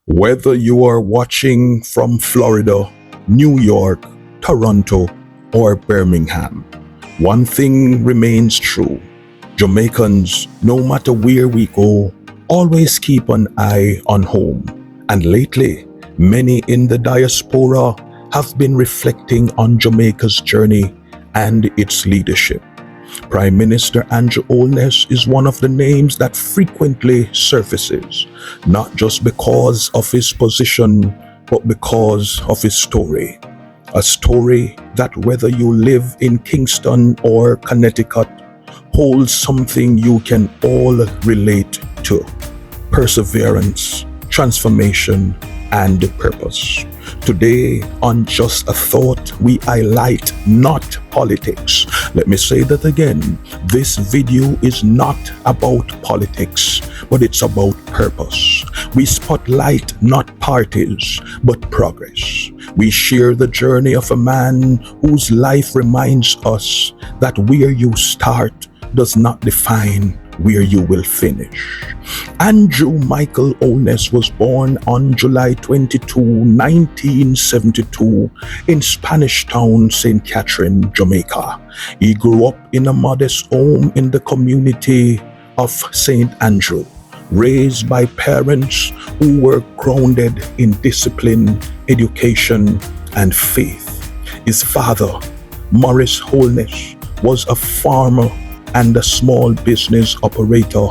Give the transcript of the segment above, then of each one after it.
Whether you are watching from Florida, New York, Toronto, or Birmingham, one thing remains true. Jamaicans, no matter where we go, always keep an eye on home. And lately, many in the diaspora have been reflecting on Jamaica's journey and its leadership. Prime Minister Andrew Holness is one of the names that frequently surfaces, not just because of his position, but because of his story. A story that, whether you live in Kingston or Connecticut, holds something you can all relate to: perseverance, transformation, and purpose. Today, on Just a Thought, we highlight not politics. Let me say that again. This video is not about politics, but it's about purpose. We spotlight not parties, but progress. We share the journey of a man whose life reminds us that where you start does not define where you will finish. Andrew Michael Holness was born on July 22, 1972 in Spanish Town, St. Catherine, Jamaica. He grew up in a modest home in the community of St. Andrew, raised by parents who were grounded in discipline, education, and faith. His father, Morris Holness, was a farmer and a small business operator,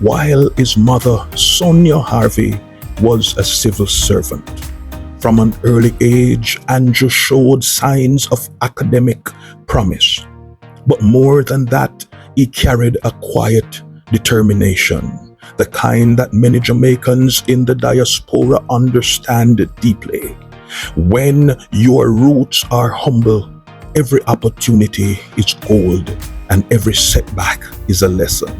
while his mother, Sonia Harvey, was a civil servant. From an early age, Andrew showed signs of academic promise. But more than that, he carried a quiet determination, the kind that many Jamaicans in the diaspora understand deeply. When your roots are humble, every opportunity is gold, and every setback is a lesson.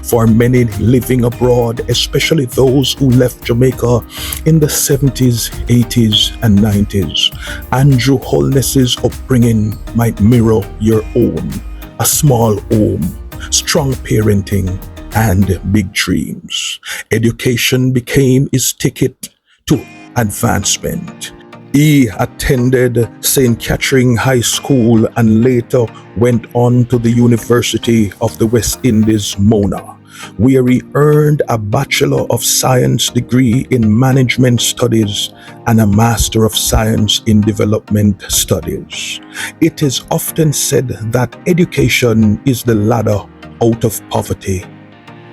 For many living abroad, especially those who left Jamaica in the 70s, 80s, and 90s, Andrew Holness's upbringing might mirror your own: a small home, strong parenting, and big dreams. Education became his ticket to advancement. He attended St. Catherine High School and later went on to the University of the West Indies, Mona, where he earned a Bachelor of Science degree in Management Studies and a Master of Science in Development Studies. It is often said that education is the ladder out of poverty.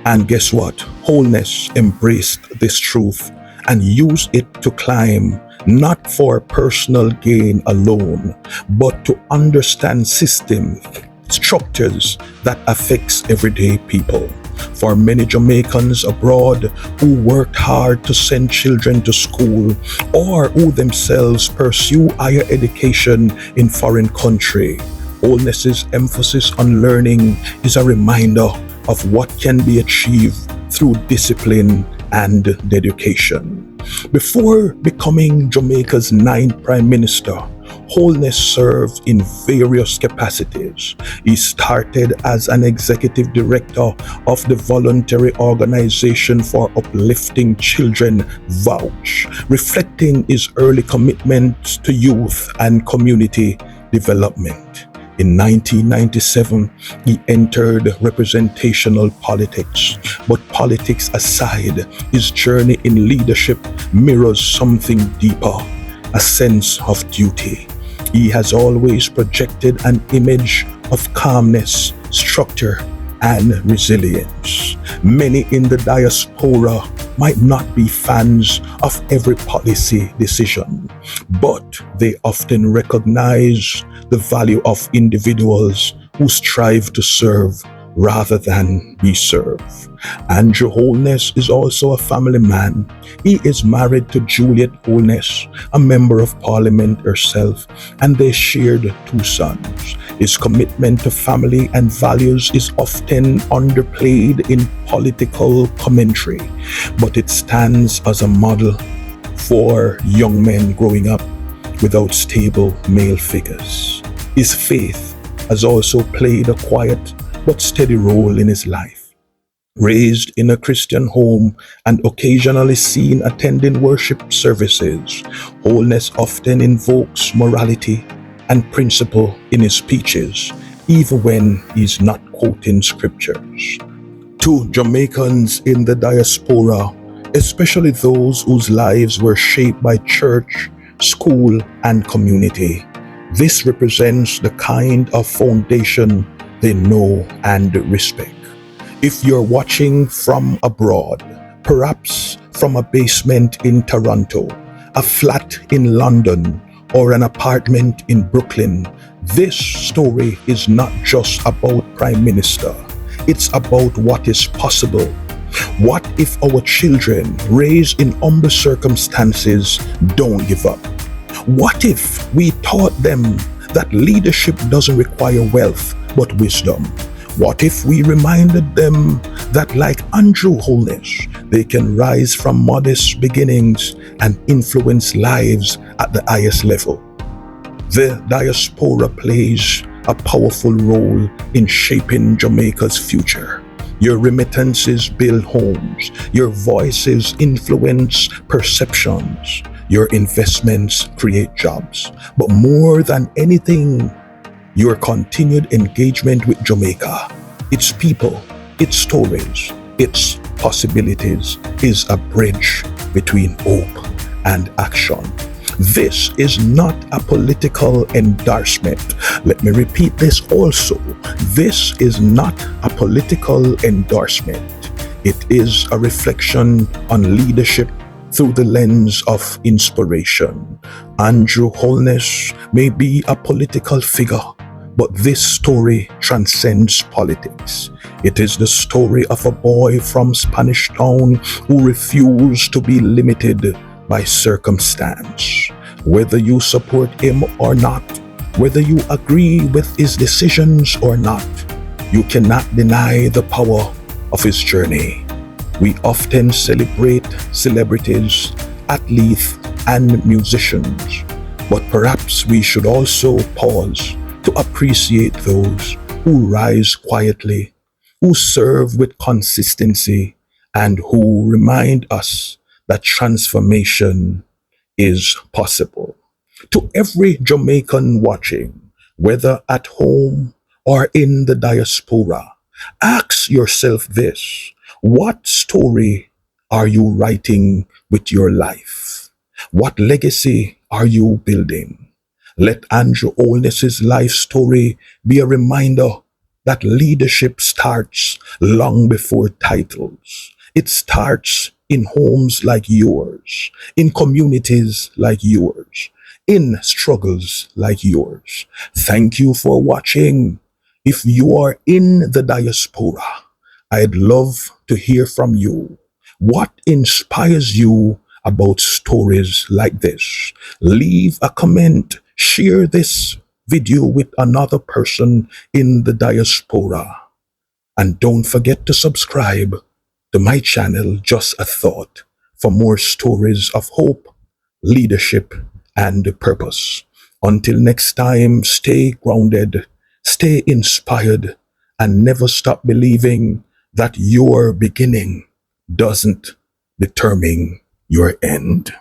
And guess what? Holness embraced this truth and used it to climb, not for personal gain alone, but to understand systems, structures that affects everyday people. For many Jamaicans abroad who worked hard to send children to school or who themselves pursue higher education in foreign country, Holness's emphasis on learning is a reminder of what can be achieved through discipline and dedication. Before becoming Jamaica's 9th Prime Minister, Holness served in various capacities. He started as an executive director of the voluntary organization for uplifting children, Vouch, reflecting his early commitment to youth and community development. In 1997, he entered representational politics. But politics aside, his journey in leadership mirrors something deeper: a sense of duty. He has always projected an image of calmness, structure, and resilience. Many in the diaspora might not be fans of every policy decision, but they often recognize the value of individuals who strive to serve rather than be served. Andrew Holness is also a family man. He is married to J.A.T, a member of parliament herself, and they shared 2 sons. His commitment to family and values is often underplayed in political commentary, but it stands as a model for young men growing up without stable male figures. His faith has also played a quiet but steady role in his life. Raised in a Christian home and occasionally seen attending worship services, Wholeness often invokes morality and principle in his speeches, even when he's not quoting scriptures. To Jamaicans in the diaspora, especially those whose lives were shaped by church, school, and community, this represents the kind of foundation they know and respect. If you're watching from abroad, perhaps from a basement in Toronto, a flat in London, or an apartment in Brooklyn, this story is not just about Prime Minister. It's about what is possible. What if our children raised in humble circumstances don't give up? What if we taught them that leadership doesn't require wealth but wisdom? What if we reminded them that, like Andrew Holness, they can rise from modest beginnings and influence lives at the highest level? The diaspora plays a powerful role in shaping Jamaica's future. Your remittances build homes, your voices influence perceptions, your investments create jobs. But more than anything, your continued engagement with Jamaica, its people, its stories, its possibilities is a bridge between hope and action. This is not a political endorsement. Let me repeat this also. This is not a political endorsement. It is a reflection on leadership through the lens of inspiration. Andrew Holness may be a political figure, but this story transcends politics. It is the story of a boy from Spanish Town who refused to be limited by circumstance. Whether you support him or not, whether you agree with his decisions or not, you cannot deny the power of his journey. We often celebrate celebrities, athletes, and musicians, but perhaps we should also pause to appreciate those who rise quietly, who serve with consistency, and who remind us that transformation is possible. To every Jamaican watching, whether at home or in the diaspora, ask yourself this: what story are you writing with your life? What legacy are you building? Let Andrew Olness's life story be a reminder that leadership starts long before titles. It starts in homes like yours, in communities like yours, in struggles like yours. Thank you for watching. If you are in the diaspora, I'd love to hear from you. What inspires you about stories like this? Leave a comment, share this video with another person in the diaspora. And don't forget to subscribe to my channel, Just a Thought, for more stories of hope, leadership, and purpose. Until next time, stay grounded, stay inspired, and never stop believing that your beginning doesn't determine your end.